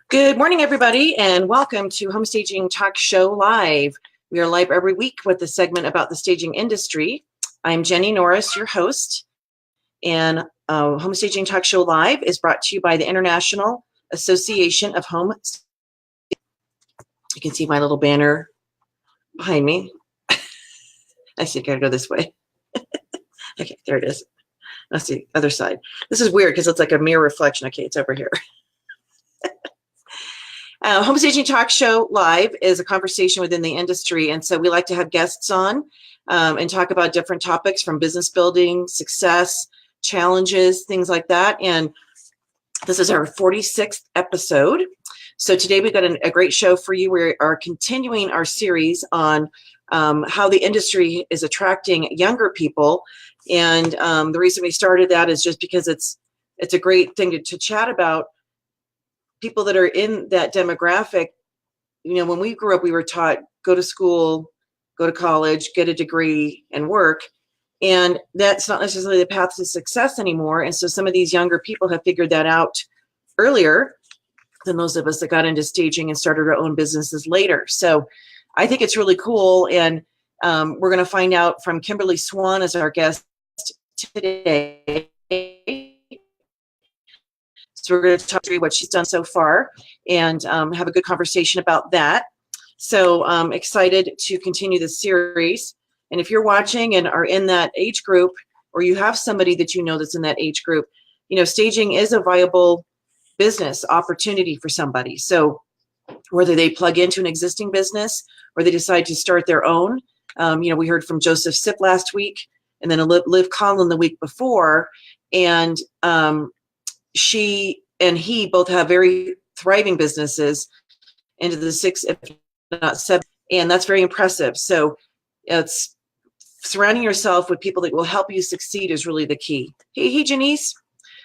Good morning, everybody, and welcome to Home Staging Talk Show Live. We are live every week with a segment about the staging industry. I'm Jenny Norris, your host, and Home Staging Talk Show Live is brought to you by the International Association of Home Staging. You can see my little banner behind me. I see, I gotta go this way. Okay, there it is. Let's see, other side. This is weird because it's like a mirror reflection. Okay, it's over here. Home Staging Talk Show Live is a conversation within the industry, and so we like to have guests on and talk about different topics from business building, success, challenges, things like that. And this is our 46th episode. So today we've got a great show for you. We are continuing our series on how the industry is attracting younger people. And the reason we started that is just because it's a great thing to chat about. People that are in that demographic, you know, when we grew up, we were taught, go to school, go to college, get a degree, and work. And that's not necessarily the path to success anymore. And so some of these younger people have figured that out earlier than those of us that got into staging and started our own businesses later. So I think it's really cool. And we're going to find out from Kimberly Swan as our guest today. So we're going to talk through what she's done so far and have a good conversation about that. So I'm excited to continue this series. And if you're watching and are in that age group, or you have somebody that you know that's in that age group, you know, staging is a viable business opportunity for somebody. So whether they plug into an existing business or they decide to start their own, you know, we heard from Joseph Sipp last week and then Liv Conlon the week before. And she and he both have very thriving businesses into the 6, if not 7, and that's very impressive. So it's surrounding yourself with people that will help you succeed is really the key. Hey, Janice.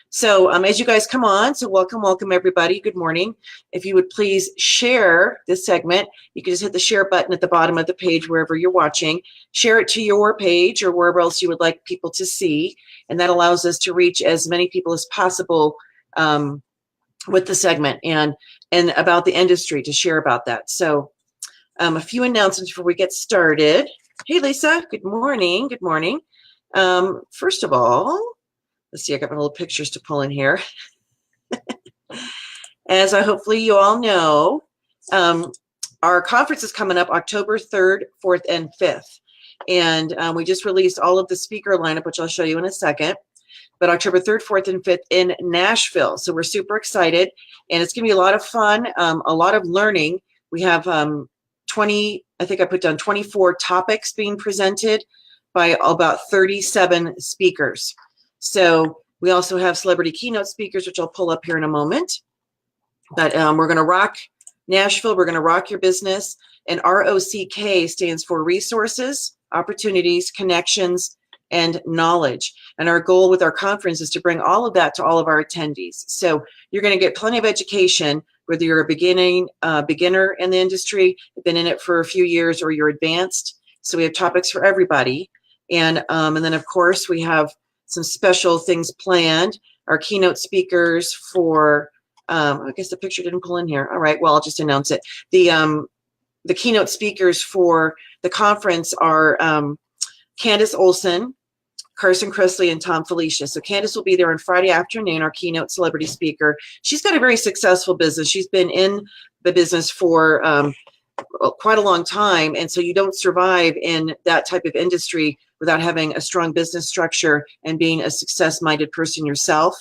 So as you guys come on, so welcome everybody. Good morning. If you would please share this segment, you can just hit the share button at the bottom of the page wherever you're watching. Share it to your page or wherever else you would like people to see, and that allows us to reach as many people as possible with the segment and about the industry to share about that. So a few announcements before we get started. Hey, Lisa. Good morning. Good morning. First of all, let's see, I got my little pictures to pull in here. As hopefully you all know, our conference is coming up October 3rd, 4th, and 5th. And we just released all of the speaker lineup, which I'll show you in a second. But October 3rd, 4th, and 5th in Nashville. So we're super excited. And it's going to be a lot of fun, a lot of learning. We have 20, I think I put down 24 topics being presented by about 37 speakers. So we also have celebrity keynote speakers, which I'll pull up here in a moment. But we're going to rock Nashville. We're going to rock your business. And ROCK stands for resources, opportunities, connections, and knowledge. And our goal with our conference is to bring all of that to all of our attendees. So you're going to get plenty of education, whether you're a beginner in the industry, you've been in it for a few years, or you're advanced. So we have topics for everybody. And then, of course, we have some special things planned. Our keynote speakers for, I guess the picture didn't pull in here. All right, well, I'll just announce it. The keynote speakers for the conference are Candace Olson, Carson Cressley, and Tom Felicia. So Candace will be there on Friday afternoon, our keynote celebrity speaker. She's got a very successful business. She's been in the business for quite a long time. And so you don't survive in that type of industry without having a strong business structure and being a success-minded person yourself.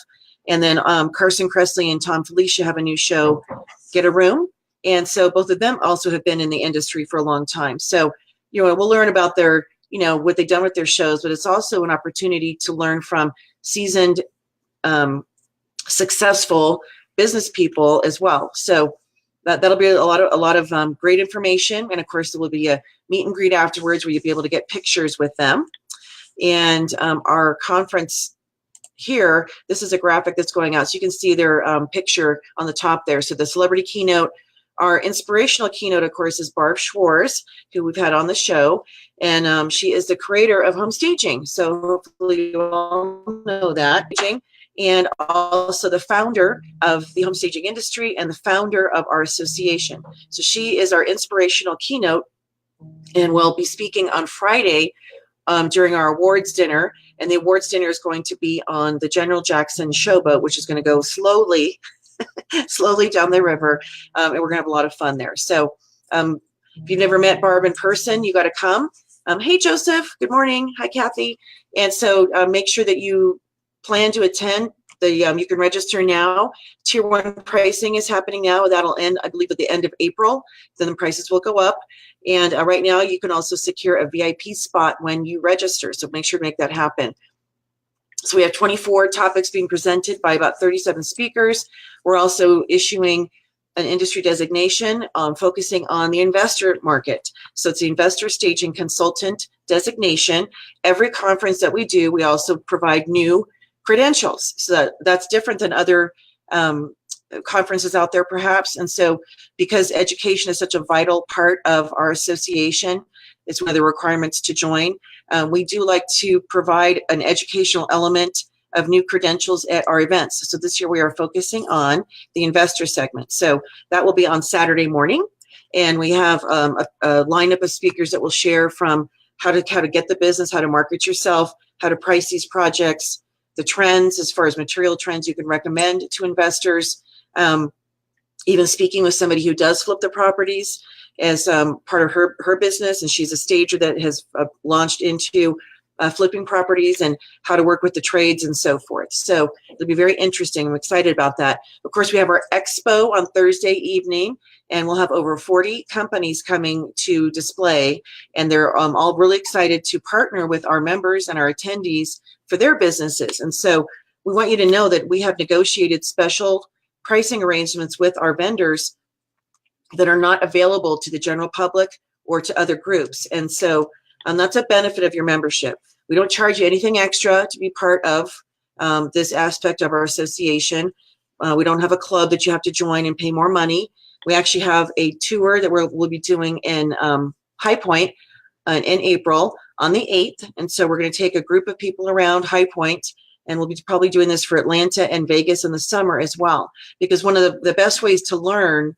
And then Carson Cressley and Tom Felicia have a new show, Get a Room. And so both of them also have been in the industry for a long time. So, you know, we'll learn about their, you know, what they've done with their shows, but it's also an opportunity to learn from seasoned, successful business people as well. So that'll be a lot of great information. And of course, there will be a meet and greet afterwards where you'll be able to get pictures with them. And our conference here, this is a graphic that's going out. So you can see their picture on the top there. So the celebrity keynote, our inspirational keynote, of course, is Barb Schwartz, who we've had on the show. And she is the creator of Home Staging. So hopefully you all know that. and also the founder of the home staging industry and the founder of our association. So she is our inspirational keynote and will be speaking on Friday during our awards dinner. And the awards dinner is going to be on the General Jackson showboat, which is going to go slowly, slowly down the river. And we're going to have a lot of fun there. So if you've never met Barb in person, you got to come. Hey, Joseph. Good morning. Hi, Kathy. And so make sure that you plan to attend. You can register now. Tier 1 pricing is happening now. That'll end, I believe, at the end of April. Then the prices will go up. And right now, you can also secure a VIP spot when you register. So make sure to make that happen. So we have 24 topics being presented by about 37 speakers. We're also issuing an industry designation focusing on the investor market. So it's the investor staging consultant designation. Every conference that we do, we also provide new credentials. So that's different than other conferences out there perhaps. And so because education is such a vital part of our association, it's one of the requirements to join. We do like to provide an educational element of new credentials at our events. So this year we are focusing on the investor segment. So that will be on Saturday morning. And we have a lineup of speakers that will share from how to get the business, how to market yourself, how to price these projects, the trends as far as material trends you can recommend to investors, even speaking with somebody who does flip the properties as part of her business. And she's a stager that has launched into flipping properties and how to work with the trades and so forth. So it'll be very interesting. I'm excited about that. Of course, we have our expo on Thursday evening, and we'll have over 40 companies coming to display. And they're all really excited to partner with our members and our attendees for their businesses. And so we want you to know that we have negotiated special pricing arrangements with our vendors that are not available to the general public or to other groups. And so that's a benefit of your membership. We don't charge you anything extra to be part of this aspect of our association. We don't have a club that you have to join and pay more money. We actually have a tour that we'll be doing in High Point in April on the 8th. And so we're going to take a group of people around High Point, and we'll be probably doing this for Atlanta and Vegas in the summer as well. Because one of the best ways to learn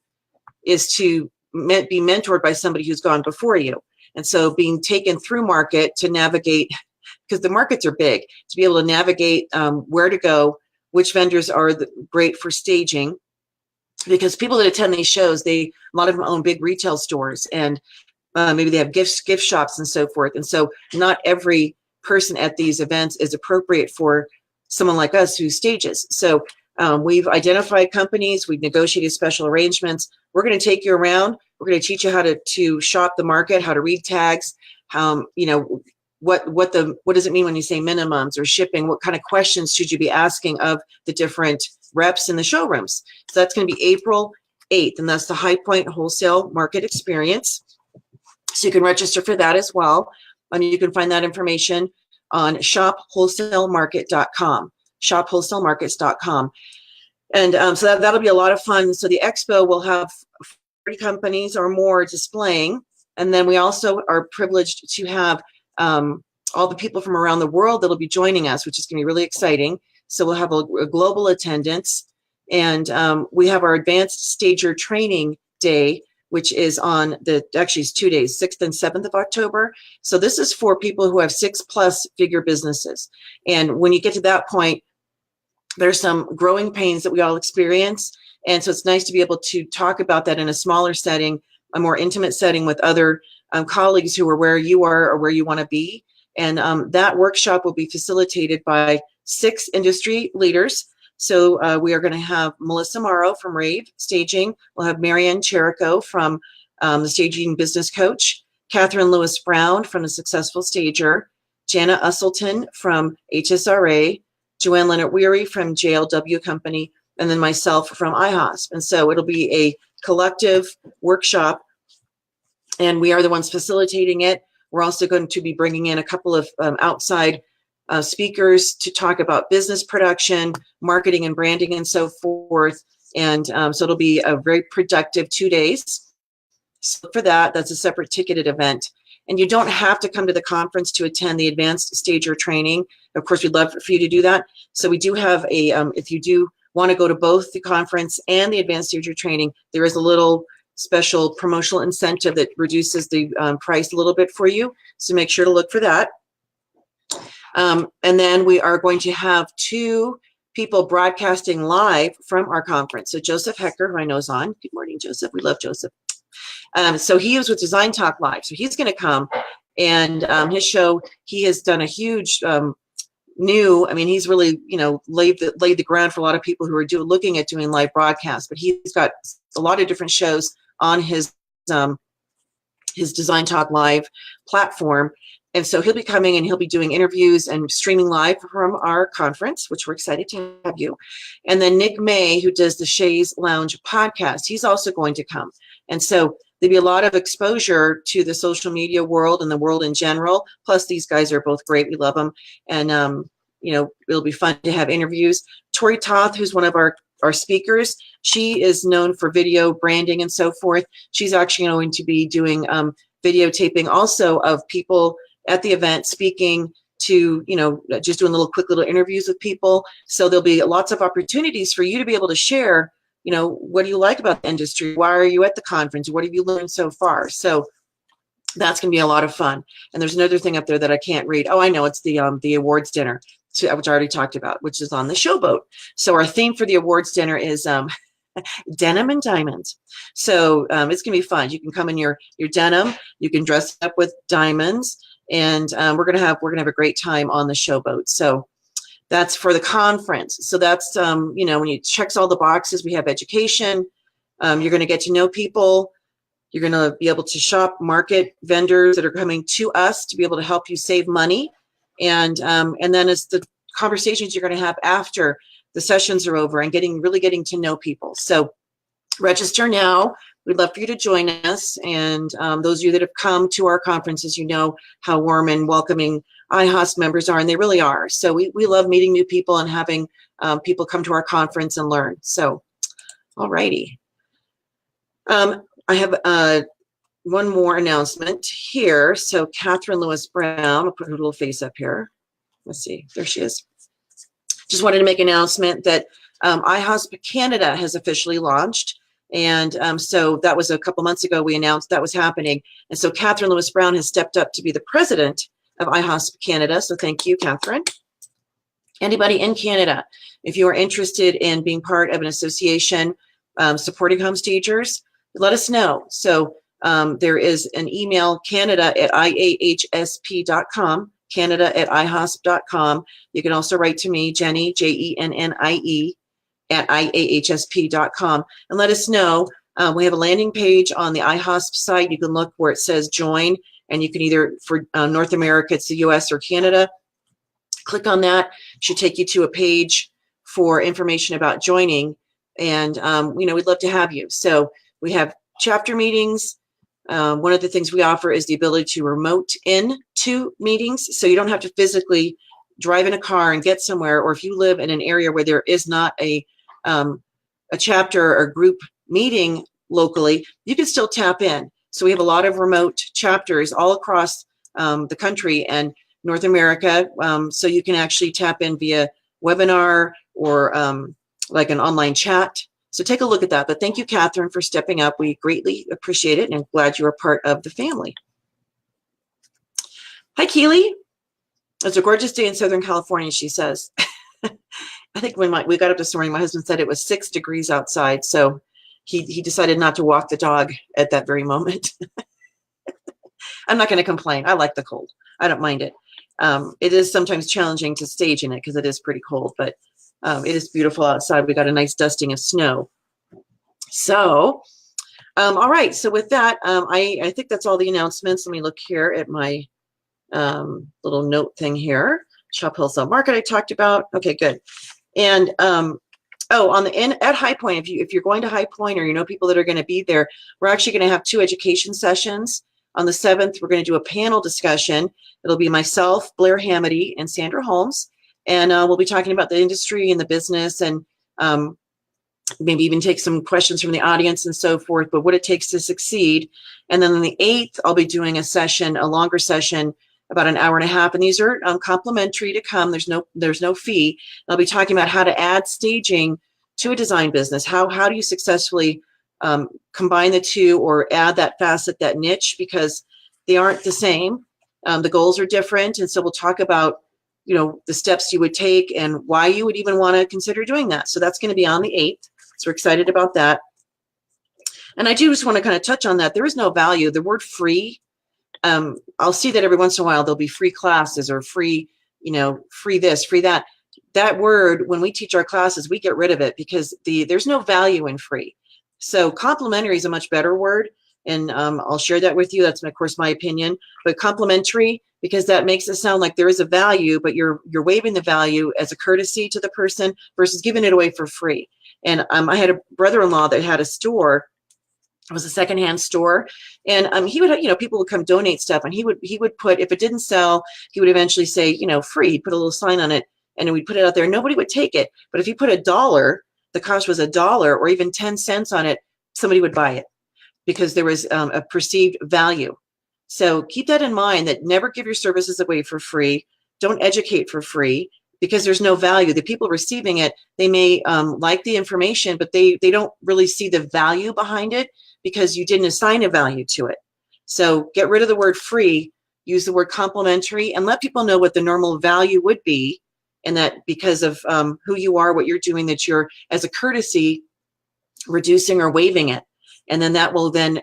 is to be mentored by somebody who's gone before you. And so being taken through market to navigate, because the markets are big, to be able to navigate where to go, which vendors are great for staging. Because people that attend these shows, a lot of them own big retail stores, and maybe they have gift shops and so forth. And so not every person at these events is appropriate for someone like us who stages. So we've identified companies, we've negotiated special arrangements. We're going to take you around. We're going to teach you how to shop the market, how to read tags, what does it mean when you say minimums or shipping? What kind of questions should you be asking of the different reps in the showrooms? So that's going to be April 8th, and that's the High Point Wholesale Market Experience. So you can register for that as well. And you can find that information on shopwholesalemarket.com, shopwholesalemarkets.com. And so that'll be a lot of fun. So the expo will have 40 companies or more displaying. And then we also are privileged to have all the people from around the world that'll be joining us, which is going to be really exciting. So we'll have a global attendance. And we have our Advanced Stager Training Day, which is on actually it's 2 days, 6th and 7th of October. So this is for people who have 6+ figure businesses. And when you get to that point, there's some growing pains that we all experience. And so it's nice to be able to talk about that in a smaller setting, a more intimate setting with other colleagues who are where you are or where you want to be. And that workshop will be facilitated by 6 industry leaders. So we are going to have Melissa Morrow from Rave Staging. We'll have Marianne Cherico from the Staging Business Coach, Catherine Lewis Brown from The Successful Stager, Jana Usselton from HSRA, Joanne Leonard Weary from JLW Company, and then myself from IAHSP. And so it'll be a collective workshop, and we are the ones facilitating it. We're also going to be bringing in a couple of outside speakers to talk about business production, marketing and branding, and so forth. And so it'll be a very productive 2 days. So for that's a separate ticketed event. And you don't have to come to the conference to attend the Advanced Stager Training. of course, we'd love for you to do that. So we do have a, if you do want to go to both the conference and the advanced stager training, there is a little special promotional incentive that reduces the price a little bit for you. So make sure to look for that. And then we are going to have 2 people broadcasting live from our conference. So Joseph Hecker, who I know is on. Good morning, Joseph. We love Joseph. So he is with Design Talk Live. So he's going to come, and his show, he has done a huge I mean, he's really, laid the ground for a lot of people who are looking at doing live broadcasts, but he's got a lot of different shows on his Design Talk Live platform. And so he'll be coming and he'll be doing interviews and streaming live from our conference, which we're excited to have you. And then Nick May, who does the Shays Lounge podcast, he's also going to come. And so there'll be a lot of exposure to the social media world and the world in general. Plus, these guys are both great. We love them. And, it'll be fun to have interviews. Tori Toth, who's one of our speakers, she is known for video branding and so forth. She's actually going to be doing videotaping also of people at the event speaking to, just doing quick little interviews with people. So there'll be lots of opportunities for you to be able to share, what do you like about the industry? Why are you at the conference? What have you learned so far? So that's going to be a lot of fun. And there's another thing up there that I can't read. Oh, I know. It's the awards dinner, which I already talked about, which is on the showboat. So our theme for the awards dinner is denim and diamonds. So it's going to be fun. You can come in your denim. You can dress up with diamonds. And we're gonna have a great time on the showboat. So that's for the conference. So that's when you checks all the boxes. We have education. You're going to get to know people. You're going to be able to shop, market vendors that are coming to us to be able to help you save money. And then it's the conversations you're going to have after the sessions are over and really getting to know people. So register now. We'd love for you to join us. And those of you that have come to our conferences, you know how warm and welcoming IAHSP members are, and they really are. So we love meeting new people and having people come to our conference and learn. So, all righty. I have one more announcement here. So Catherine Lewis Brown, I'll put her little face up here. Let's see, there she is. Just wanted to make an announcement that IAHSP Canada has officially launched. And so that was a couple months ago, we announced that was happening. And so Catherine Lewis Brown has stepped up to be the president of IAHSP Canada. So thank you, Catherine. Anybody in Canada, if you are interested in being part of an association supporting homestagers, let us know. So there is an email, canada@iahsp.com, canada@ihosp.com. You can also write to me, Jenny, Jennie, @iahsp.com, and let us know. We have a landing page on the IAHSP site. You can look where it says join, and you can either, for North America, it's the US or Canada. Click on that. It should take you to a page for information about joining. And, we'd love to have you. So we have chapter meetings. One of the things we offer is the ability to remote in to meetings. So you don't have to physically drive in a car and get somewhere, or if you live in an area where there is not a chapter or group meeting locally, you can still tap in. So we have a lot of remote chapters all across the country and North America. So you can actually tap in via webinar or like an online chat. So take a look at that. But thank you, Catherine, for stepping up. We greatly appreciate it, and I'm glad you're a part of the family. Hi, Keely. It's a gorgeous day in Southern California, she says. I think when we got up this morning, my husband said it was 6 degrees outside. So he decided not to walk the dog at that very moment. I'm not going to complain. I like the cold. I don't mind it. It is sometimes challenging to stage in it because it is pretty cold, but it is beautiful outside. We got a nice dusting of snow. So, all right. So with that, I think that's all the announcements. Let me look here at my little note thing here. Shop Wholesale Market I talked about. Okay, good. And at High Point, if you're going to High Point or you know people that are going to be there, we're actually going to have 2 education sessions. On the 7th, we're going to do a panel discussion. It'll be myself, Blair Hamady, and Sandra Holmes. And we'll be talking about the industry and the business, and maybe even take some questions from the audience and so forth, but what it takes to succeed. And then on the 8th, I'll be doing a longer session about an hour and a half. And these are complimentary to come. There's no fee. I'll be talking about how to add staging to a design business. How do you successfully combine the two or add that facet, that niche, because they aren't the same. The goals are different. And so we'll talk about, the steps you would take and why you would even want to consider doing that. So that's going to be on the 8th. So we're excited about that. And I do just want to kind of touch on that. There is no value. The word free, I'll see that every once in a while there'll be free classes or free, free this, free that. That word, when we teach our classes, we get rid of it because there's no value in free. So complimentary is a much better word. And I'll share that with you. That's, of course, my opinion. But complimentary, because that makes it sound like there is a value, but you're waiving the value as a courtesy to the person versus giving it away for free. And I had a brother-in-law that had a store. It was a secondhand store, and he would, people would come donate stuff, and he would put, if it didn't sell, he would eventually say, free. He'd put a little sign on it, and we'd put it out there. Nobody would take it, but if you put $1, the cost was $1 or even 10 cents on it, somebody would buy it because there was a perceived value. So keep that in mind, that never give your services away for free. Don't educate for free because there's no value. The people receiving it, they may like the information, but they don't really see the value behind it because you didn't assign a value to it. So get rid of the word free, use the word complimentary, and let people know what the normal value would be, and that because of who you are, what you're doing, that you're, as a courtesy, reducing or waiving it. And then that will then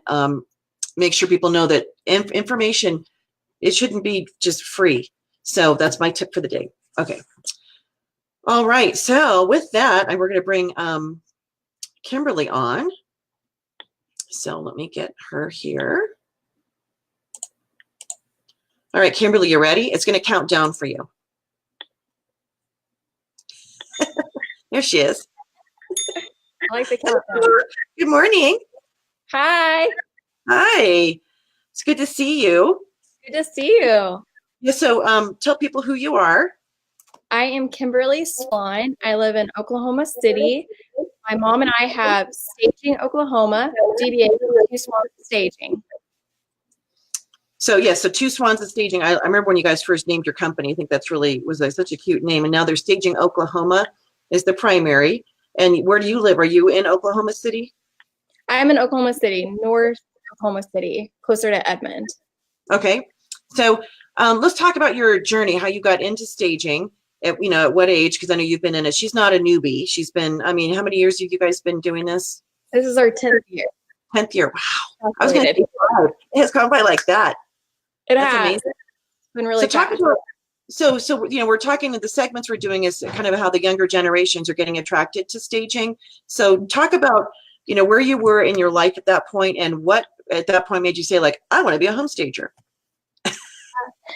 make sure people know that information, it shouldn't be just free. So that's my tip for the day. Okay. All right. So with that, we're going to bring Kimberly on. So let me get her here. All right, Kimberly, you ready? It's going to count down for you. There she is. I like the countdown. Good morning. Hi. Hi. It's good to see you. Good to see you. Yeah, so tell people who you are. I am Kimberly Swan. I live in Oklahoma City. My mom and I have Staging Oklahoma, DBA Two Swans Staging. So yes, so Two Swans and Staging. I remember when you guys first named your company. I think that's really was such a cute name. And now they're Staging Oklahoma is the primary. And where do you live? Are you in Oklahoma City? I'm in Oklahoma City, North Oklahoma City, closer to Edmond. Okay. So let's talk about your journey, how you got into staging. At what age? Because I know you've been in it. She's not a newbie. She's been, how many years have you guys been doing this? This is our 10th year. 10th year. Wow. I was going to say 5. It has gone by like that. That's amazing. It's been really fast. So we're talking, the segments we're doing is kind of how the younger generations are getting attracted to staging. So talk about, where you were in your life at that point and what at that point made you say, like, I want to be a home stager.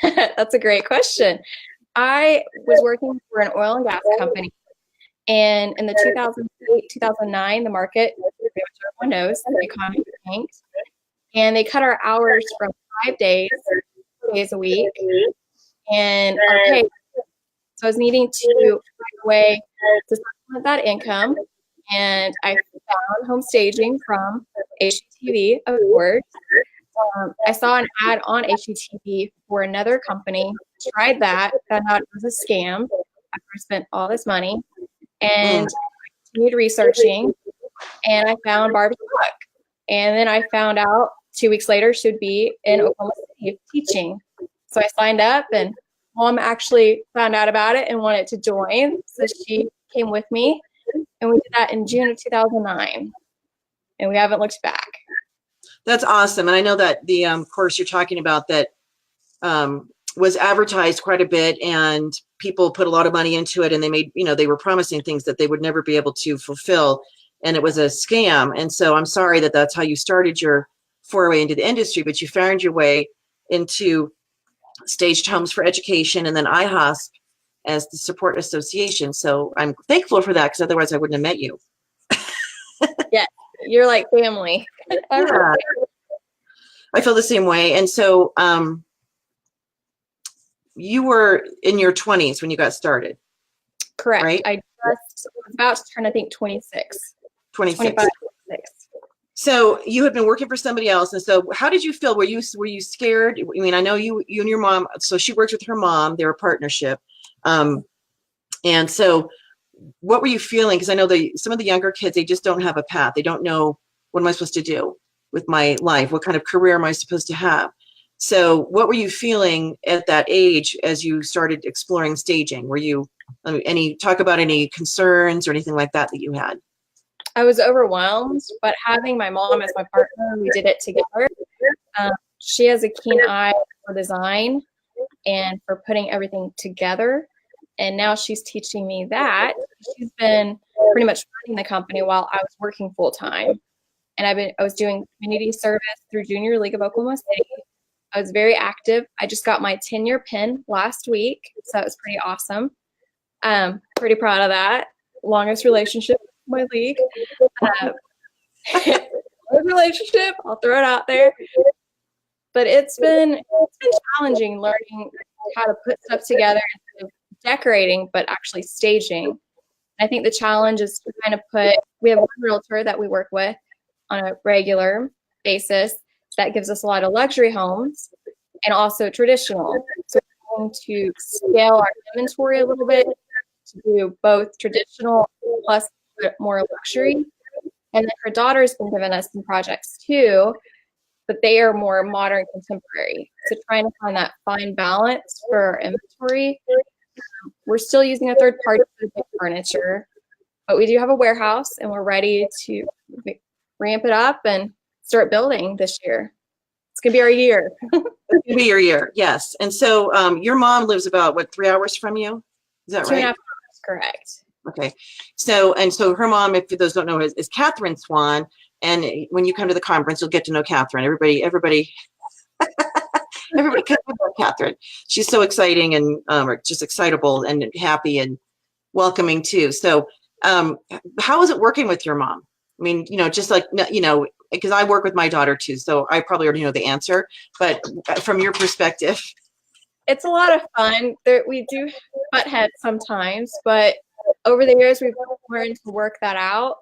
That's a great question. I was working for an oil and gas company, and in the 2008, 2009, the market, everyone knows, the economy tanked, and they cut our hours from 5 days, 4 days a week, and our pay. So I was needing to find a way to supplement that income, and I found home staging from HGTV, of course. I saw an ad on HGTV for another company, tried that, found out it was a scam after I spent all this money, and I continued researching, and I found Barb's book. And then I found out 2 weeks later she would be in Oklahoma City teaching. So I signed up, and Mom actually found out about it and wanted to join, so she came with me, and we did that in June of 2009, and we haven't looked back. That's awesome. And I know that the course you're talking about that was advertised quite a bit, and people put a lot of money into it, and they made, they were promising things that they would never be able to fulfill, and it was a scam. And so I'm sorry that that's how you started your foray into the industry, but you found your way into Staged Homes for Education and then IAHSP as the support association. So I'm thankful for that, because otherwise I wouldn't have met you. Yeah, you're like family. Yeah. I feel the same way. And so you were in your 20s when you got started. Correct. Right? I just was about to turn, I think, 26. 25, 26. So you had been working for somebody else, and so how did you feel? Were you scared? I mean, I know you and your mom. So she worked with her mom; they're a partnership. And so, what were you feeling? Because I know some of the younger kids, they just don't have a path. They don't know, what am I supposed to do with my life? What kind of career am I supposed to have? So, what were you feeling at that age as you started exploring staging? Were you talk about any concerns or anything like that you had? I was overwhelmed, but having my mom as my partner, we did it together. She has a keen eye for design and for putting everything together. And now she's teaching me that. She's been pretty much running the company while I was working full time. And I was doing community service through Junior League of Oklahoma City. I was very active. I just got my 10-year pin last week, so that was pretty awesome. Pretty proud of that. Longest relationship with my league. Relationship, I'll throw it out there. But it's been challenging learning how to put stuff together instead of decorating, but actually staging. I think the challenge is to kind of we have one realtor that we work with on a regular basis that gives us a lot of luxury homes and also traditional. So we're going to scale our inventory a little bit to do both traditional plus more luxury. And then her daughter's been giving us some projects too, but they are more modern contemporary. So trying to find that fine balance for our inventory. We're still using a third party for the big furniture, but we do have a warehouse and we're ready to ramp it up and start building this year. It's gonna be our year. It's gonna be your year, yes. And so your mom lives about 3 hours from you? Is that right? 2.5 hours, correct. Okay. So her mom, if those don't know, is Catherine Swan. And when you come to the conference, you'll get to know Catherine. Everybody comes about Catherine. She's so exciting and just excitable and happy and welcoming too. So how is it working with your mom? I mean, just like, because I work with my daughter too, so I probably already know the answer, but from your perspective. It's a lot of fun. We do butt heads sometimes, but over the years, we've learned to work that out.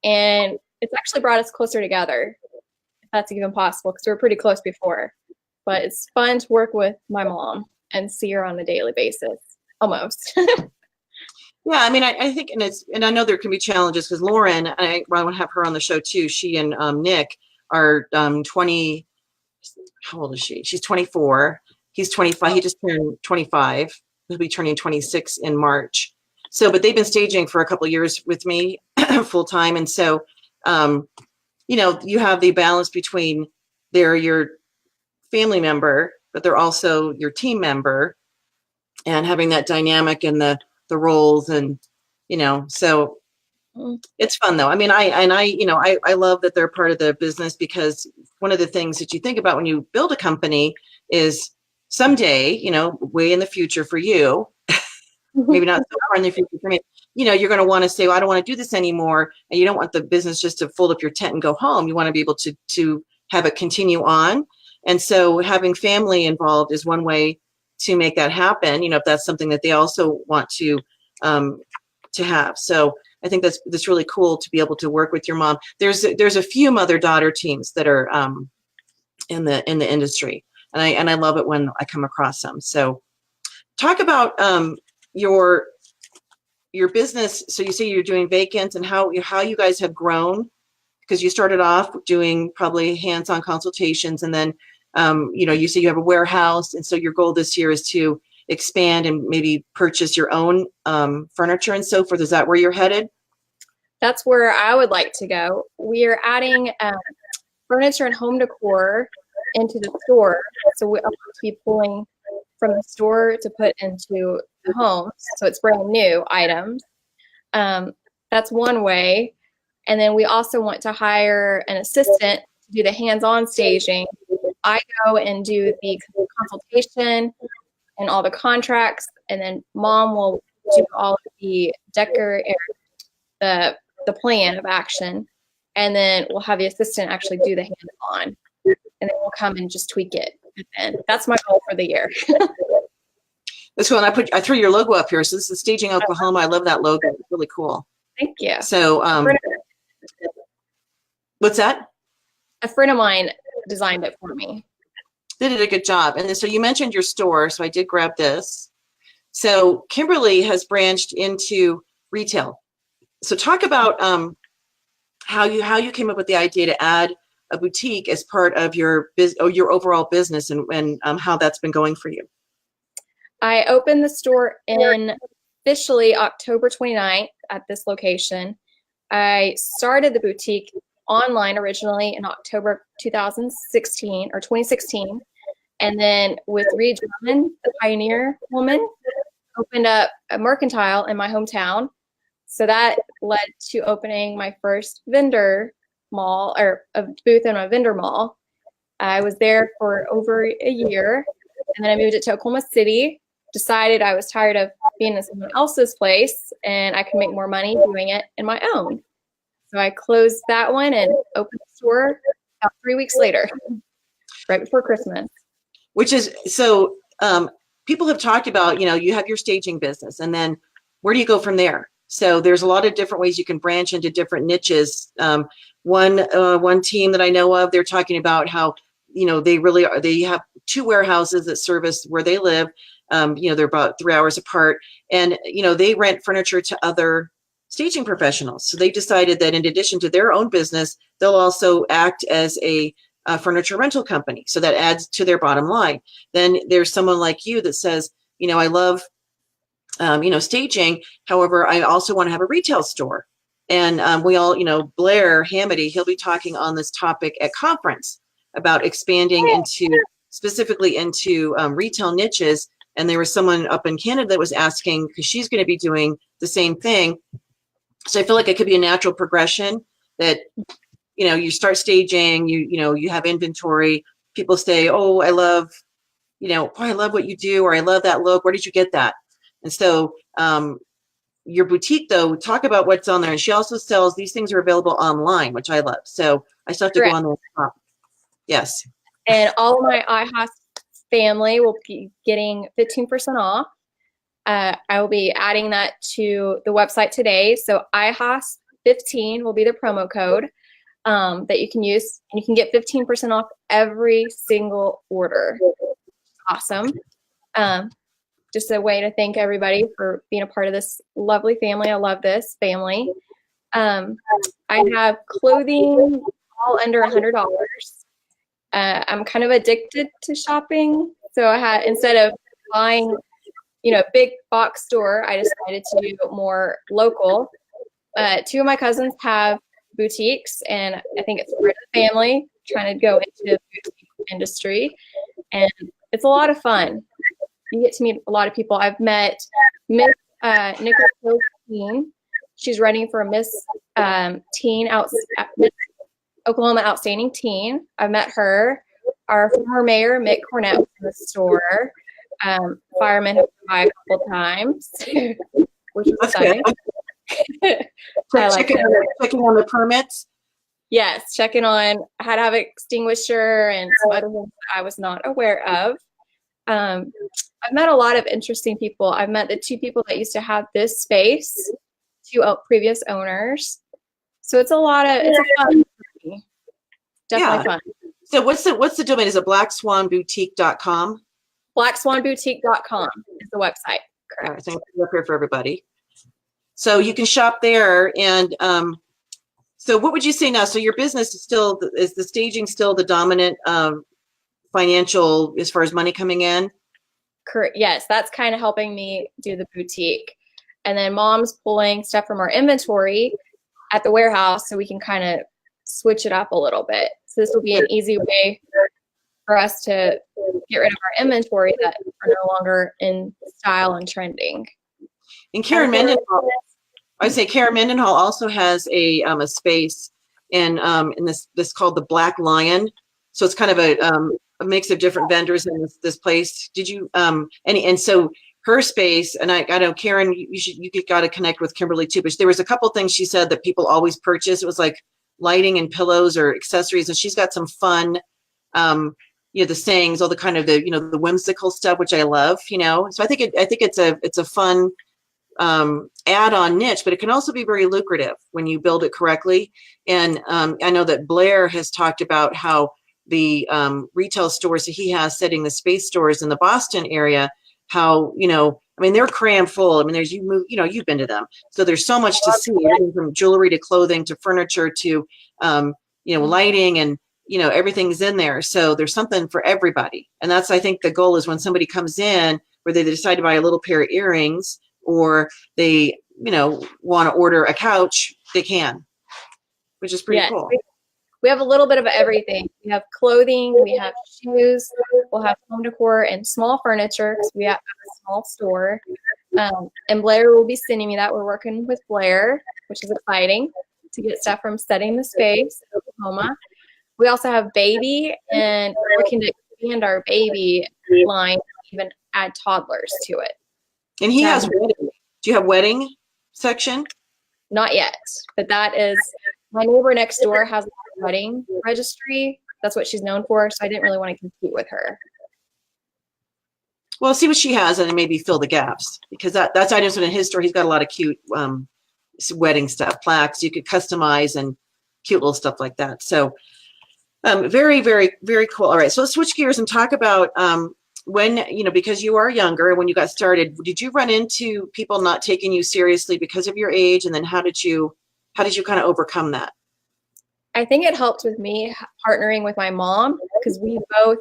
And it's actually brought us closer together, if that's even possible, because we were pretty close before. But it's fun to work with my mom and see her on a daily basis, almost. Yeah, I mean, I think, and I know there can be challenges because Lauren, I want to have her on the show too. She and Nick are 20. How old is she? She's 24. He's 25. He just turned 25. He'll be turning 26 in March. So, but they've been staging for a couple of years with me full time. And so, you have the balance between they're your family member, but they're also your team member, and having that dynamic and the roles and, so it's fun though. I mean, I love that they're part of the business, because one of the things that you think about when you build a company is someday, way in the future for you, maybe not so far in the future for me, you're going to want to say, well, I don't want to do this anymore. And you don't want the business just to fold up your tent and go home. You want to be able to have it continue on. And so having family involved is one way to make that happen, if that's something that they also want to have. So I think that's really cool to be able to work with your mom. There's a few mother-daughter teams that are in the industry. And I love it when I come across them. So talk about your business. So you say you're doing vacant, and how you guys have grown, because you started off doing probably hands-on consultations, and then you say you have a warehouse, and so your goal this year is to expand and maybe purchase your own furniture and so forth. Is that where you're headed? That's where I would like to go. We are adding furniture and home decor into the store, so we'll be pulling from the store to put into the home, so it's brand new items. That's one way. And then we also want to hire an assistant to do the hands-on staging. I go and do the consultation and all the contracts, and then Mom will do all of the the plan of action, and then we'll have the assistant actually do the hands-on, and then we'll come and just tweak it. And that's my goal for the year. This one I threw your logo up here. So this is Staging Oklahoma. I love that logo. It's really cool. Thank you. So what's that? A friend of mine designed it for me. They did a good job. And then, so you mentioned your store, so I did grab this. So Kimberly has branched into retail. So talk about how you came up with the idea to add a boutique as part of your your overall business, and how that's been going for you. I opened the store in officially October 29th at this location. I started the boutique online originally in October 2016 or 2016. And then with Reed Drummond, the pioneer woman, opened up a mercantile in my hometown. So that led to opening my first vendor mall, or a booth in a vendor mall. I was there for over a year, and then I moved it to Oklahoma City. Decided I was tired of being in someone else's place and I could make more money doing it in my own. So I closed that one and opened the store about 3 weeks later, right before Christmas. Which is, so people have talked about, you have your staging business, and then where do you go from there? So there's a lot of different ways you can branch into different niches. One team that I know of, they're talking about how, they have 2 warehouses that service where they live. They're about 3 hours apart, and, they rent furniture to other staging professionals. So they decided that in addition to their own business, they'll also act as a furniture rental company. So that adds to their bottom line. Then there's someone like you that says, I love, staging. However, I also want to have a retail store. And we all, Blair Hamady, he'll be talking on this topic at conference about expanding specifically into retail niches. And there was someone up in Canada that was asking, because she's going to be doing the same thing. So I feel like it could be a natural progression that, you start staging, you have inventory. People say, oh, I love what you do, or I love that look. Where did you get that? And so your boutique, though, talk about what's on there. And she also sells, these things are available online, which I love. So I still have to go on there. Yes. And all of my IHOS family will be getting 15% off. I will be adding that to the website today. So IHOS15 will be the promo code that you can use. And you can get 15% off every single order. Awesome. Just a way to thank everybody for being a part of this lovely family. I love this family. I have clothing all under $100. I'm kind of addicted to shopping. So instead of buying, big box store, I decided to do more local. 2 of my cousins have boutiques, and I think it's part of the family trying to go into the boutique industry. And it's a lot of fun. You get to meet a lot of people. I've met Miss Nicole Teen. She's running for Miss Miss Oklahoma Outstanding Teen. I've met her. Our former mayor, Mick Cornett, was in the store. Firemen have come by a couple times, which is exciting. Checking on the permits. Yes, checking on how to have an extinguisher and some other things that I was not aware of. I've met a lot of interesting people. I've met the 2 people that used to have this space, 2 previous owners. So it's a fun. Definitely fun. So what's the domain? Is it blackswanboutique.com? Blackswanboutique.com is the website. Correct. All right, so I'm put it up here for everybody. So you can shop there. And so what would you say now? So your business is the staging still the dominant financial as far as money coming in? Correct. Yes, that's kind of helping me do the boutique. And then Mom's pulling stuff from our inventory at the warehouse so we can kind of switch it up a little bit. So this will be an easy way for us to get rid of our inventory that are no longer in style and trending. And Karen Mendenhall, Karen Mendenhall also has a space in this called the Black Lion. So it's kind of a mix of different vendors in this place. Did you and so her space, and I know Karen, you got to connect with Kimberly too, but there was a couple things she said that people always purchase. It was like lighting and pillows or accessories, and she's got some fun the sayings, all the kind of the whimsical stuff, which I love. So I think it's a fun add-on niche, but it can also be very lucrative when you build it correctly. And I know that Blair has talked about how the retail stores that he has, setting the space stores in the Boston area, how, I mean, they're crammed full. I mean, you've been to them. So there's so much to see, everything from jewelry to clothing to furniture to, lighting, and, everything's in there. So there's something for everybody. And that's, I think the goal is when somebody comes in where they decide to buy a little pair of earrings, or they, want to order a couch, they can, which is pretty cool. We have a little bit of everything. We have clothing, we have shoes, we'll have home decor and small furniture because we have a small store. And Blair will be sending me that. We're working with Blair, which is exciting, to get stuff from Setting the Space in Oklahoma. We also have baby, and we're looking to expand our baby line, even add toddlers to it. And he has wedding. Do you have wedding section? Not yet, but that is, my neighbor next door has a wedding registry. That's what she's known for, so I didn't really want to compete with her. Well, see what she has and maybe fill the gaps, because that's items in his store. He's got a lot of cute wedding stuff, plaques you could customize, and cute little stuff like that. So very, very, very cool. All right, so let's switch gears and talk about when, because you are younger, when you got started, did you run into people not taking you seriously because of your age? And then how did you kind of overcome that? I think it helped with me partnering with my mom, because we both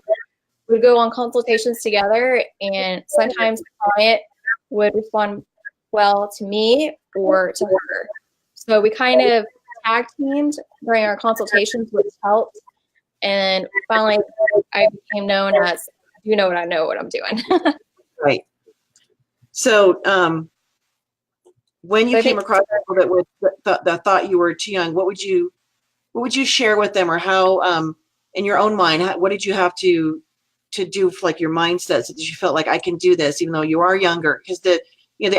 would go on consultations together, and sometimes the client would respond well to me or to her. So we kind of tag teamed during our consultations, which helped. And finally, I became known as, you know what I'm doing. Right. So when you came across people that thought you were too young, what would you share with them, or how, in your own mind, what did you have to do for like your mindset, so that you felt like I can do this, even though you are younger? Because the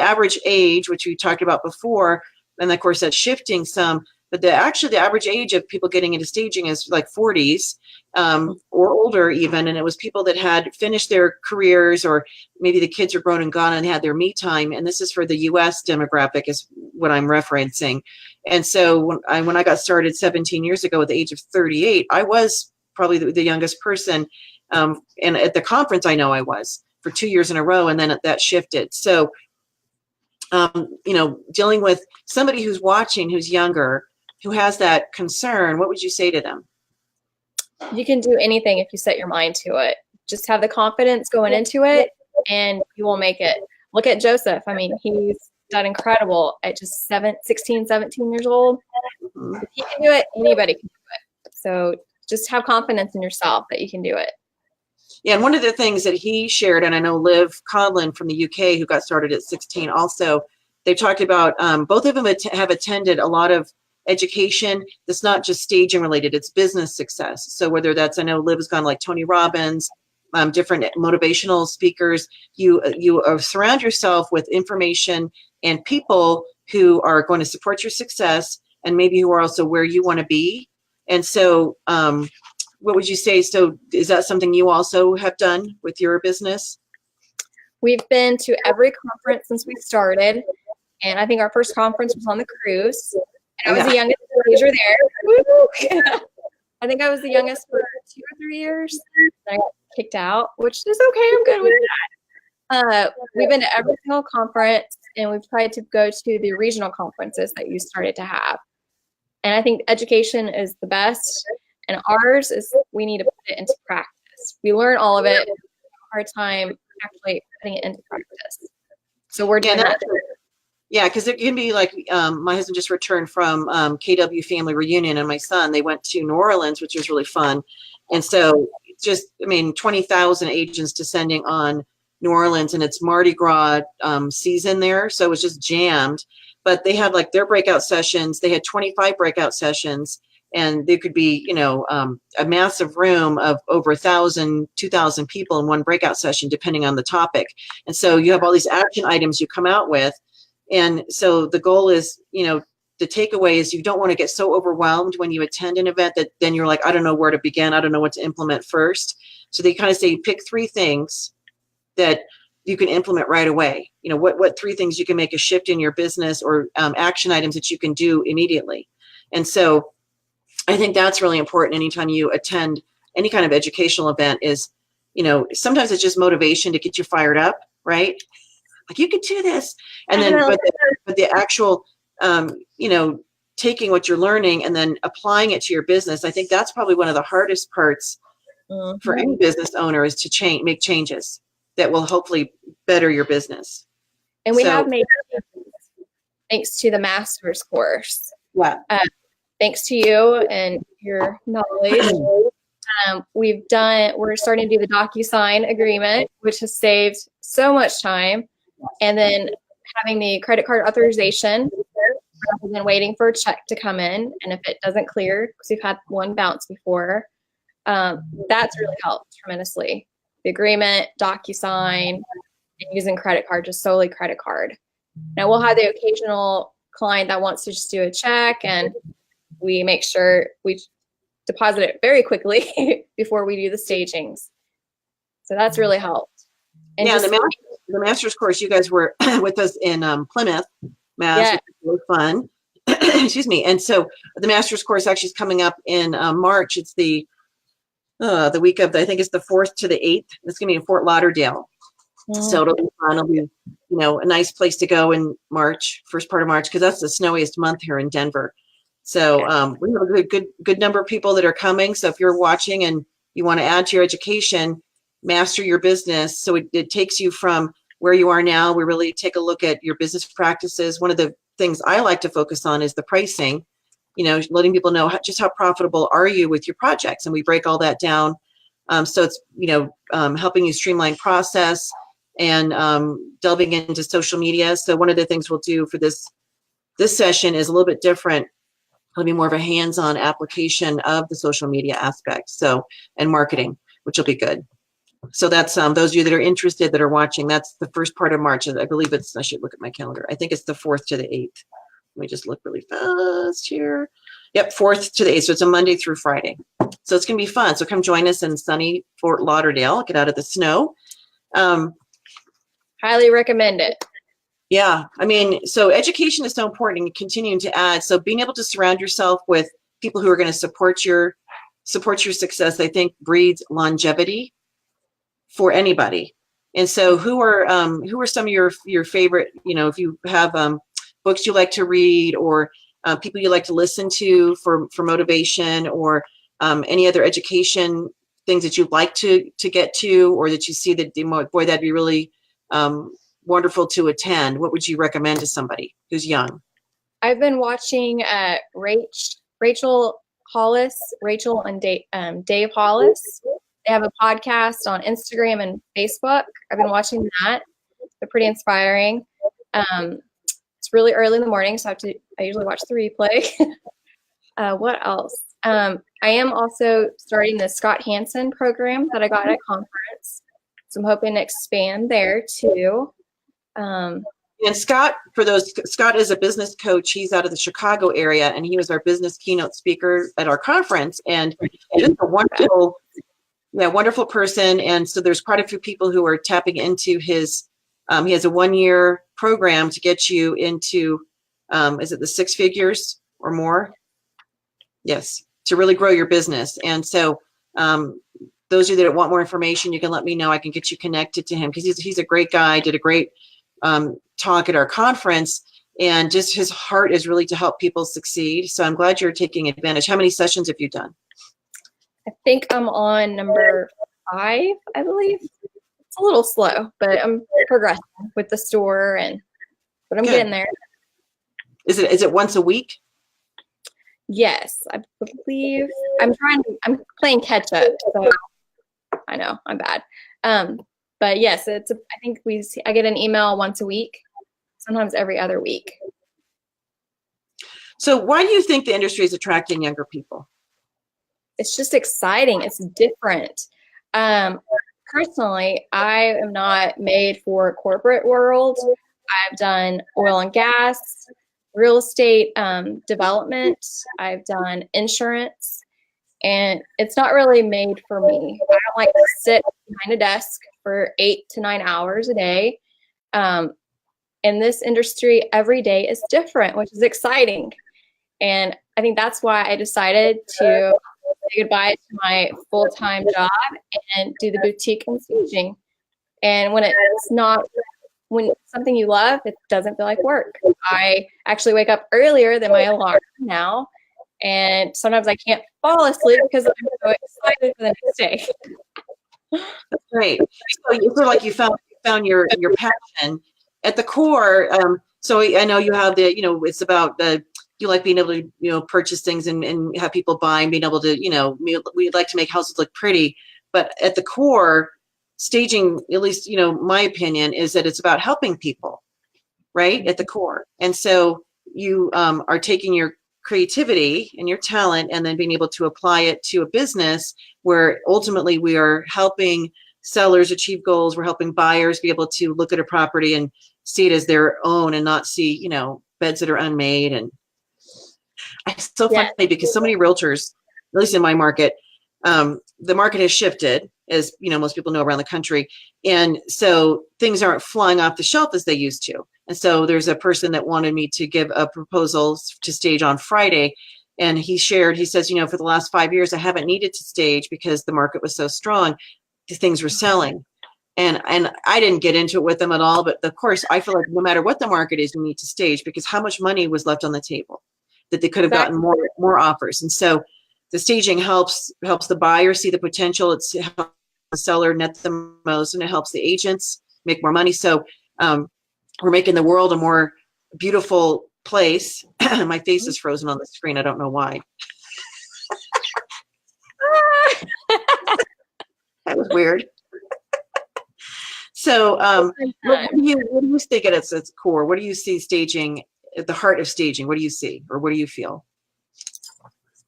average age, which we talked about before, and of course that's shifting some, but the average age of people getting into staging is like 40s or older even. And it was people that had finished their careers, or maybe the kids are grown and gone and had their me time. And this is for the US demographic is what I'm referencing. And so when I got started 17 years ago at the age of 38, I was probably the youngest person. And at the conference, I know I was for 2 years in a row, and then that shifted. So, dealing with somebody who's watching, who's younger, who has that concern, what would you say to them? You can do anything if you set your mind to it. Just have the confidence going into it, and you will make it. Look at Joseph. I mean, he's done incredible at just 16, 17 years old. Mm-hmm. If he can do it, anybody can do it. So just have confidence in yourself that you can do it. Yeah, and one of the things that he shared, and I know Liv Conlon from the UK, who got started at 16 also, they talked about, both of them have attended a lot of education that's not just staging related, it's business success. So whether that's, I know Liv has gone like Tony Robbins, different motivational speakers, you surround yourself with information and people who are going to support your success, and maybe who are also where you want to be. And so what would you say? So is that something you also have done with your business? We've been to every conference since we started. And I think our first conference was on the cruise. And I was the youngest stager there. I think I was the youngest for 2 or 3 years. I got kicked out, which is okay. I'm good with that. We've been to every single conference, and we've tried to go to the regional conferences that you started to have. And I think education is the best. And ours is, we need to put it into practice. We learn all of it. We have a hard time actually putting it into practice. So we're doing that. Yeah, because it can be like, my husband just returned from KW Family Reunion, and my son, they went to New Orleans, which was really fun. And so just, 20,000 agents descending on New Orleans, and it's Mardi Gras season there. So it was just jammed. But they had like their breakout sessions. They had 25 breakout sessions. And there could be, a massive room of over 1,000, 2,000 people in one breakout session, depending on the topic. And so you have all these action items you come out with. And so the goal is, the takeaway is you don't want to get so overwhelmed when you attend an event that then you're like, I don't know where to begin. I don't know what to implement first. So they kind of say, pick 3 things that, you can implement right away. You know, what 3 things you can make a shift in your business, or action items that you can do immediately. And so I think that's really important anytime you attend any kind of educational event is, you know, sometimes it's just motivation to get you fired up, right? Like, you could do this. And then, but the actual, you know, taking what you're learning and then applying it to your business, I think that's probably one of the hardest parts for any business owner, is to make changes that will hopefully better your business. And we have made changes thanks to the master's course. Yeah. Thanks to you and your knowledge. We're starting to do the DocuSign agreement, which has saved so much time. And then having the credit card authorization rather than waiting for a check to come in. And if it doesn't clear, because we've had one bounce before, that's really helped tremendously. The agreement, DocuSign, and using credit card, just solely credit card. Now we'll have the occasional client that wants to just do a check, and we make sure we deposit it very quickly before we do the stagings. So that's really helped. And yeah, the master's course, you guys were with us in Plymouth, Mass. Yeah. Which was really fun. Excuse me. And so the master's course actually is coming up in March. It's the week of, I think it's the 4th to the 8th. It's going to be in Fort Lauderdale. So it'll be fun. It'll be, you know, a nice place to go in March, first part of March, because that's the snowiest month here in Denver. So we have a good number of people that are coming. So if you're watching and you want to add to your education, master your business. So it takes you from where you are now. We really take a look at your business practices. One of the things I like to focus on is the pricing, you know, letting people know just how profitable are you with your projects. And we break all that down. So it's, you know, helping you streamline process and delving into social media. So one of the things we'll do for this session is a little bit different. It'll be more of a hands-on application of the social media aspect. So, and marketing, which will be good. So that's those of you that are interested, that are watching, that's the first part of March. I believe I should look at my calendar. I think it's the 4th to the 8th. Let me just look really fast here. Yep, 4th to the 8th. So it's a Monday through Friday. So it's going to be fun. So come join us in sunny Fort Lauderdale. Get out of the snow. Highly recommend it. Yeah, I mean, so education is so important, and continuing to add. So being able to surround yourself with people who are going to support your success, I think, breeds longevity for anybody. And so who are some of your favorite, you know, if you have books you like to read, or people you like to listen to for motivation, or any other education things that you'd like to get to, or that you see that, boy, that'd be really wonderful to attend, what would you recommend to somebody who's young? I've been watching Rachel and Dave Hollis. They have a podcast on Instagram and Facebook. I've been watching that. They're pretty inspiring. It's really early in the morning, so I usually watch the replay. What else? I am also starting the Scott Hansen program that I got at a conference. So I'm hoping to expand there too. And Scott is a business coach. He's out of the Chicago area, and he was our business keynote speaker at our conference, and just a wonderful person. And so there's quite a few people who are tapping into his, he has a 1-year program to get you into, is it the 6 figures or more? Yes, to really grow your business. And so those of you that want more information, you can let me know. I can get you connected to him, because he's a great guy, did a great talk at our conference, and just his heart is really to help people succeed. So I'm glad you're taking advantage. How many sessions have you done? I think I'm on number 5, I believe. It's a little slow, but I'm progressing with the store, but I'm getting there. Is it once a week? Yes, I believe. I'm playing catch up, so I know I'm bad. But yes, I think I get an email once a week, sometimes every other week. So why do you think the industry is attracting younger people? It's just exciting. It's different. Personally, I am not made for corporate world. I've done oil and gas, real estate development. I've done insurance, and it's not really made for me. I don't like to sit behind a desk for 8 to 9 hours a day. In this industry, every day is different, which is exciting. And I think that's why I decided to say goodbye to my full-time job and do the boutique and staging. And when it's something you love, it doesn't feel like work. I actually wake up earlier than my alarm now. And sometimes I can't fall asleep because I'm so excited for the next day. That's great. So you feel like you found your passion at the core. So I know you have it's about you like being able to, purchase things and have people buy and being able to, we like to make houses look pretty, but at the core, staging, at least, my opinion is that it's about helping people, right? At the core. And so you are taking your creativity and your talent and then being able to apply it to a business where ultimately we are helping sellers achieve goals. We're helping buyers be able to look at a property and see it as their own and not see, beds that are unmade. And it's so funny because so many realtors, at least in my market, the market has shifted, as most people know, around the country. And so things aren't flying off the shelf as they used to. And so there's a person that wanted me to give a proposal to stage on Friday. And he says, for the last 5 years, I haven't needed to stage because the market was so strong. The things were selling. And I didn't get into it with them at all. But of course, I feel like no matter what the market is, you need to stage because how much money was left on the table that they could have gotten more offers. And so the staging helps the buyer see the potential. It helps the seller net the most, and it helps the agents make more money. So we're making the world a more beautiful place. My face is frozen on the screen. I don't know why. That was weird. So what do you think at its core? What do you see staging at the heart of staging? What do you see, or what do you feel?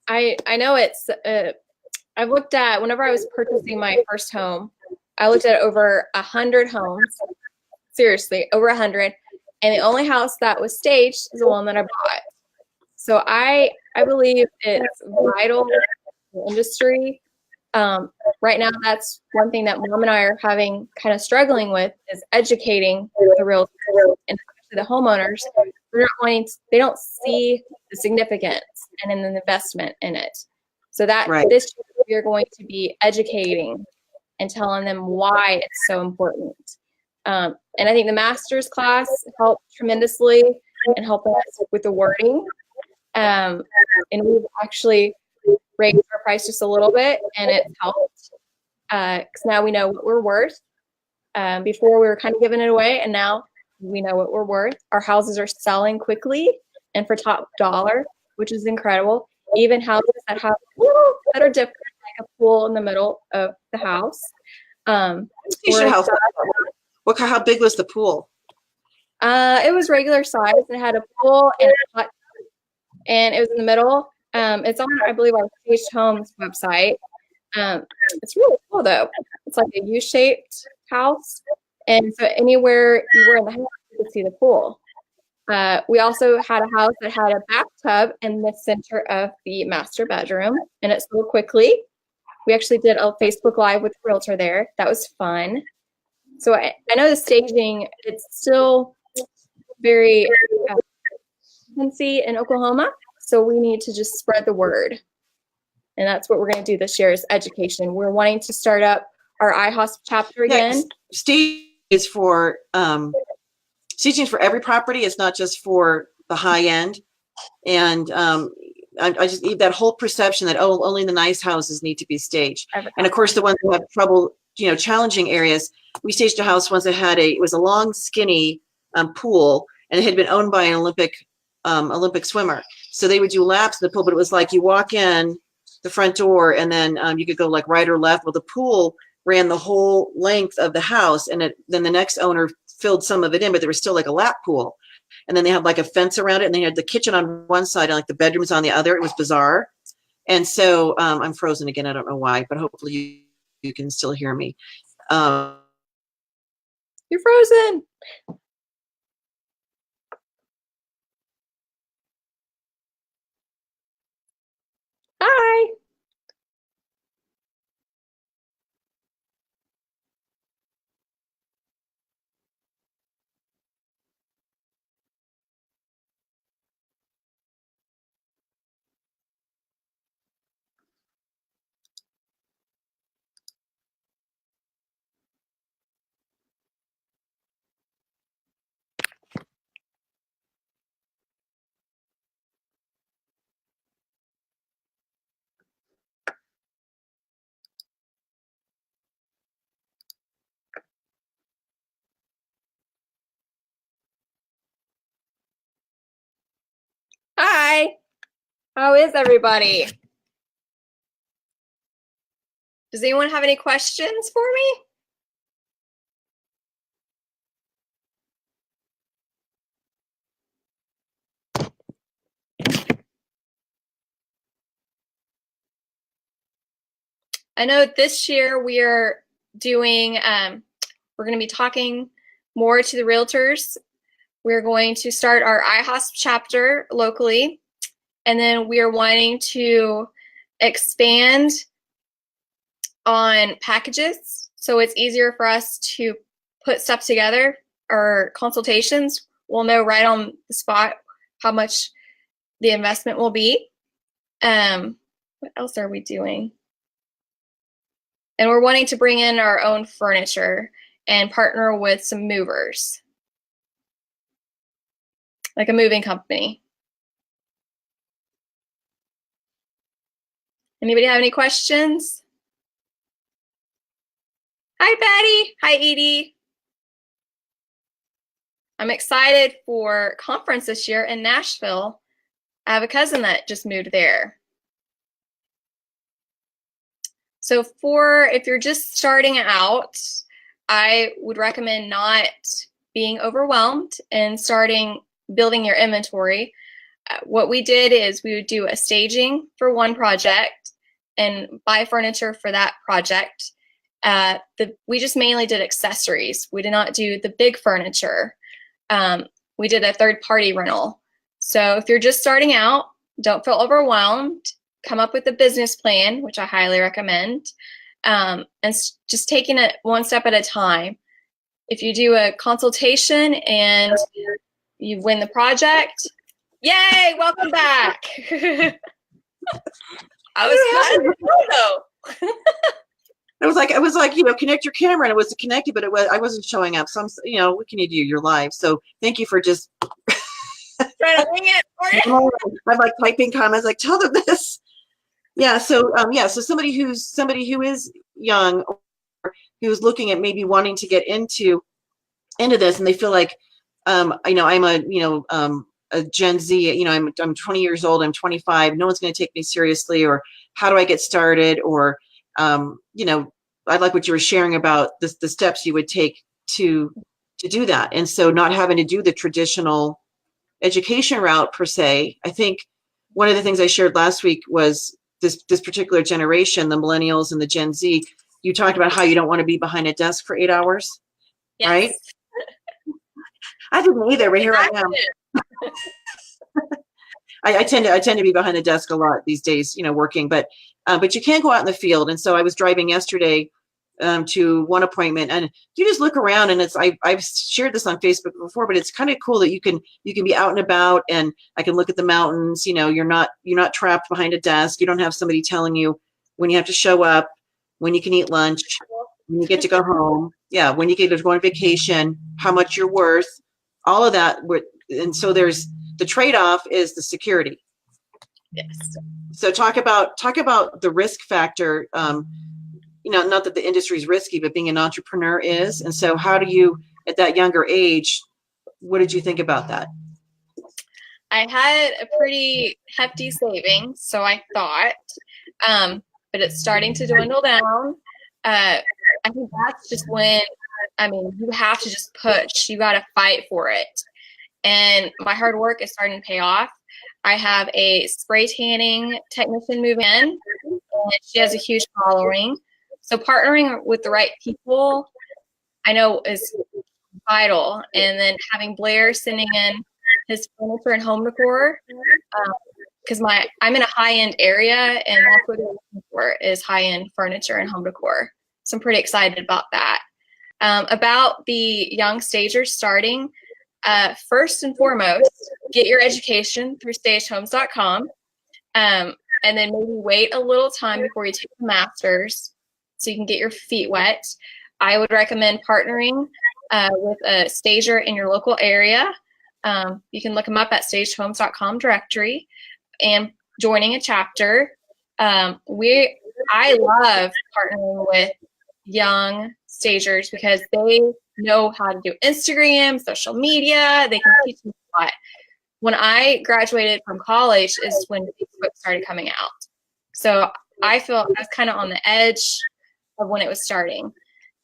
I know it's, I've looked at, whenever I was purchasing my first home, I looked at over 100 homes, seriously, over 100. And the only house that was staged is the one that I bought. So I believe it's vital to the industry. Right now, that's one thing that Mom and I are kind of struggling with is educating the realtors and especially the homeowners. They don't see the significance and an investment in it. So this year we're going to be educating and telling them why it's so important. And I think the master's class helped tremendously and helped us with the wording. And we've actually raised our price just a little bit, and it's helped because now we know what we're worth. Before we were kind of giving it away, and now we know what we're worth. Our houses are selling quickly and for top dollar, which is incredible. Even houses that are different, like a pool in the middle of the house. How big was the pool? It was regular size. It had a pool and a hot tub, and it was in the middle. It's on, I believe, our Staged Homes website. It's really cool, though. It's like a U-shaped house, and so anywhere you were in the house, you could see the pool. We also had a house that had a bathtub in the center of the master bedroom, and it sold quickly. We actually did a Facebook Live with the realtor there. That was fun. So I know the staging, it's still very fancy in Oklahoma, so we need to just spread the word. And that's what we're going to do this year is education. We're wanting to start up our IAHSP chapter again. Staging is for staging for every property. It's not just for the high end. And I just need that whole perception that only the nice houses need to be staged. And of course, the ones who have trouble, challenging areas. We staged a house once that it was a long, skinny pool, and it had been owned by an Olympic swimmer. So they would do laps in the pool, but it was like you walk in the front door, and then you could go like right or left. Well, the pool ran the whole length of the house, and then the next owner filled some of it in, but there was still like a lap pool. And then they had like a fence around it, and they had the kitchen on one side and like the bedrooms on the other. It was bizarre. And so I'm frozen again. I don't know why, but hopefully you can still hear me. You're frozen. Hi. Hi. How is everybody? Does anyone have any questions for me? I know this year we are doing, we're going to be talking more to the realtors. We're going to start our IAHSP chapter locally, and then we are wanting to expand on packages so it's easier for us to put stuff together. Our consultations, we'll know right on the spot how much the investment will be. What else are we doing? And we're wanting to bring in our own furniture and partner with some movers, like a moving company. Anybody have any questions? Hi, Patty. Hi, Edie. I'm excited for conference this year in Nashville. I have a cousin that just moved there. So if you're just starting out, I would recommend not being overwhelmed and building your inventory. What we did is we would do a staging for one project and buy furniture for that project. We just mainly did accessories. We did not do the big furniture. We did a third-party rental. So if you're just starting out, don't feel overwhelmed. Come up with a business plan, which I highly recommend, and just taking it one step at a time. If you do a consultation and you win the project, yay, welcome back. I was kind of It was like, connect your camera, and it was connected, but I wasn't showing up. So what can you do? You're live. So thank you for just trying to wing it for you. I'm like typing comments, like, tell them this. Yeah. So, so somebody who is young, or who's looking at maybe wanting to get into this, and they feel like, I'm a Gen Z, I'm 20 years old, I'm 25, no one's going to take me seriously, or how do I get started? Or, I like what you were sharing about the steps you would take to do that. And so not having to do the traditional education route per se. I think one of the things I shared last week was this particular generation, the millennials and the Gen Z. You talked about how you don't want to be behind a desk for 8 hours, Yes. right? I didn't either, but here I am. I tend to be behind the desk a lot these days, working, but you can go out in the field. And so I was driving yesterday to one appointment, and you just look around, and I've shared this on Facebook before, but it's kind of cool that you can be out and about, and I can look at the mountains. You're not trapped behind a desk. You don't have somebody telling you when you have to show up, when you can eat lunch, when you get to go home. Yeah, when you get to go on vacation, how much you're worth, all of that. And so there's the trade-off is the security. Yes. So talk about the risk factor. Not that the industry is risky, but being an entrepreneur is. And so how do you, at that younger age, what did you think about that? I had a pretty hefty savings, so I thought, but it's starting to dwindle down. I think that's just when, you have to just push. You got to fight for it. And my hard work is starting to pay off. I have a spray tanning technician move in, and she has a huge following. So partnering with the right people, I know, is vital. And then having Blair sending in his furniture and home decor, because I'm in a high-end area, and that's what they're looking for is high-end furniture and home decor. So I'm pretty excited about that. About the young stagers starting, first and foremost, get your education through stagehomes.com, and then maybe wait a little time before you take the master's so you can get your feet wet. I would recommend partnering with a stager in your local area. You can look them up at stagehomes.com directory and joining a chapter. I love partnering with young stagers because they know how to do Instagram, social media. They can teach you a lot. when I graduated from college is when Facebook started coming out. So I feel I was kind of on the edge of when it was starting,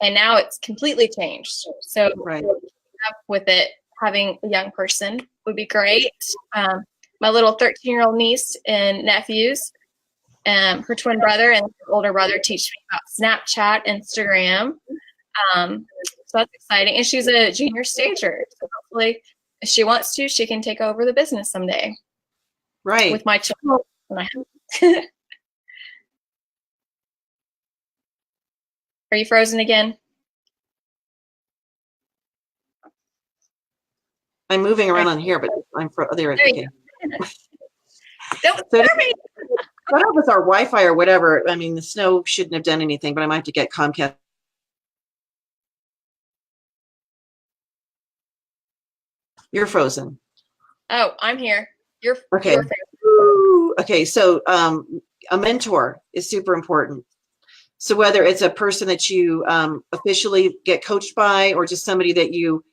and now it's completely changed. So Right. up with it, having a young person would be great. My little 13-year-old niece and nephews, her twin brother and her older brother teach me about Snapchat, Instagram. So that's exciting. And she's a junior stager. So hopefully, if she wants to, she can take over the business someday. Right. With my children. Are you frozen again? I'm moving around on here, but I'm there. Okay. Don't So scare me. I don't know if it's our Wi-Fi or whatever. I mean, the snow shouldn't have done anything, but I might have to get Comcast. You're frozen. Oh, I'm here. You're Okay. You're frozen. Okay. So a mentor is super important. So whether it's a person that you officially get coached by, or just somebody that you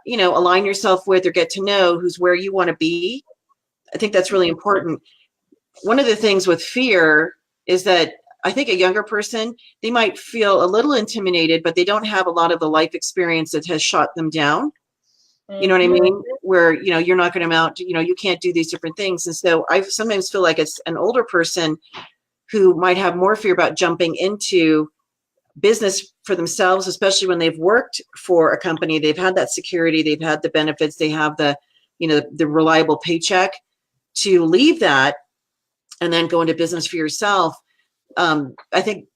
align yourself with or get to know, who's where you want to be, I think that's really important. One of the things with fear is that I think a younger person, they might feel a little intimidated, but they don't have a lot of the life experience that has shot them down. You know what I mean? Where, you're not going to amount, you can't do these different things. And so I sometimes feel like it's an older person who might have more fear about jumping into business for themselves, especially when they've worked for a company, they've had that security, they've had the benefits, they have the reliable paycheck. To leave that and then go into business for yourself, I think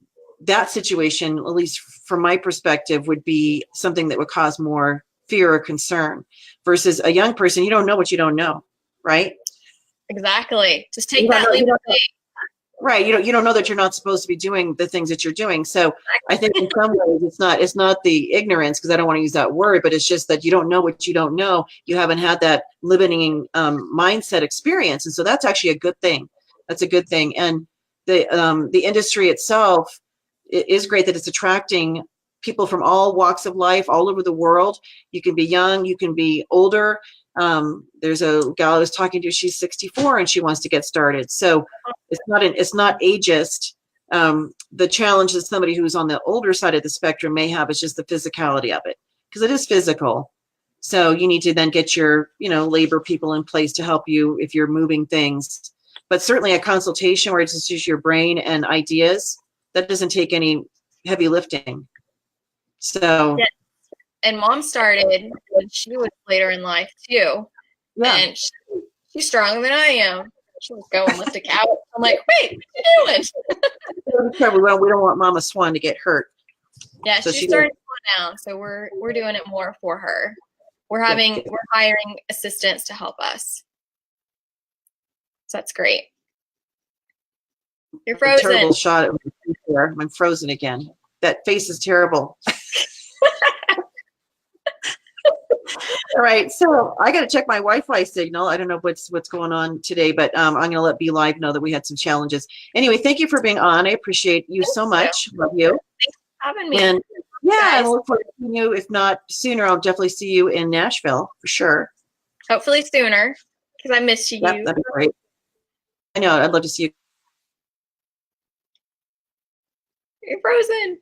that situation, at least from my perspective, would be something that would cause more fear or concern versus a young person. You don't know what you don't know, right? Exactly. Just take that leap of faith. Right. You don't know that you're not supposed to be doing the things that you're doing. So I think in some ways it's not the ignorance, because I don't want to use that word, but it's just that you don't know what you don't know. You haven't had that limiting mindset experience. And so that's actually a good thing. That's a good thing. And the industry itself, it is great that it's attracting people from all walks of life, all over the world. You can be young, you can be older. There's a gal I was talking to, she's 64 and she wants to get started. So it's not ageist. The challenge that somebody who's on the older side of the spectrum may have is just the physicality of it, because it is physical. So you need to then get your, labor people in place to help you if you're moving things. But certainly a consultation where it's just your brain and ideas, that doesn't take any heavy lifting. So. Yes. And Mom started when she was later in life too. Yeah. And she's stronger than I am. She was going lift a couch. I'm like, wait, what are you doing? We don't want Mama Swan to get hurt. Yeah, so she started to slow down. So we're doing it more for her. We're hiring assistants to help us. So that's great. You're frozen. Terrible shot at my face there. I'm frozen again. That face is terrible. All right, so I got to check my Wi-Fi signal. I don't know what's going on today, but I'm going to let Be Live know that we had some challenges. Anyway, thank you for being on. I appreciate you so much. Love you. Thanks for having me. And yeah, I look forward to seeing you. If not sooner, I'll definitely see you in Nashville for sure. Hopefully sooner, because I missed you. Yep, that'd be great. I know. I'd love to see you. You're frozen.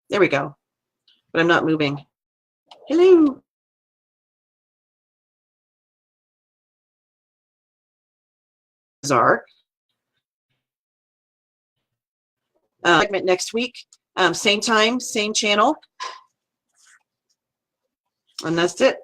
There we go. But I'm not moving. Hello. Bizarre. Segment next week. Same time, same channel. And that's it.